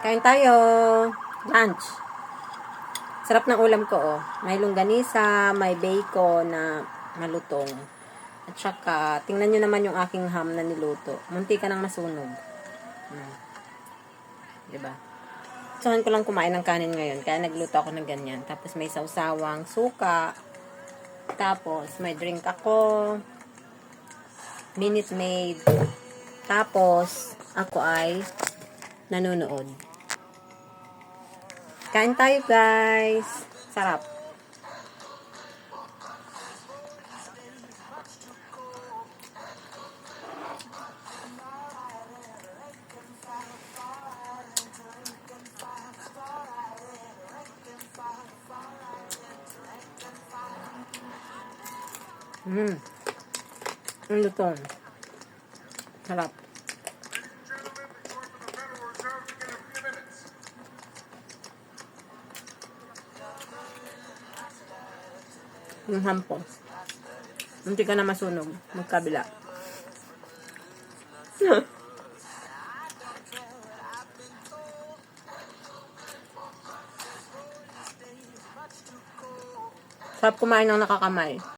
Kain tayo. Lunch. Sarap ng ulam ko, oh. May longganisa, may bacon na malutong. At saka, tingnan nyo naman yung aking ham na niluto. Munti ka nang masunog. Diba? Gustuhan ko lang kumain ng kanin ngayon. Kaya nagluto ako ng ganyan. Tapos may sausawang suka. Tapos may drink ako. Minute Maid. Tapos, ako ay nanonood. Kain tayo, guys. Sarap. Ang lutong. Sarap. Yung hampo. Hindi ka na masunog. Magkabila. Sarap kumain ng nakakamay.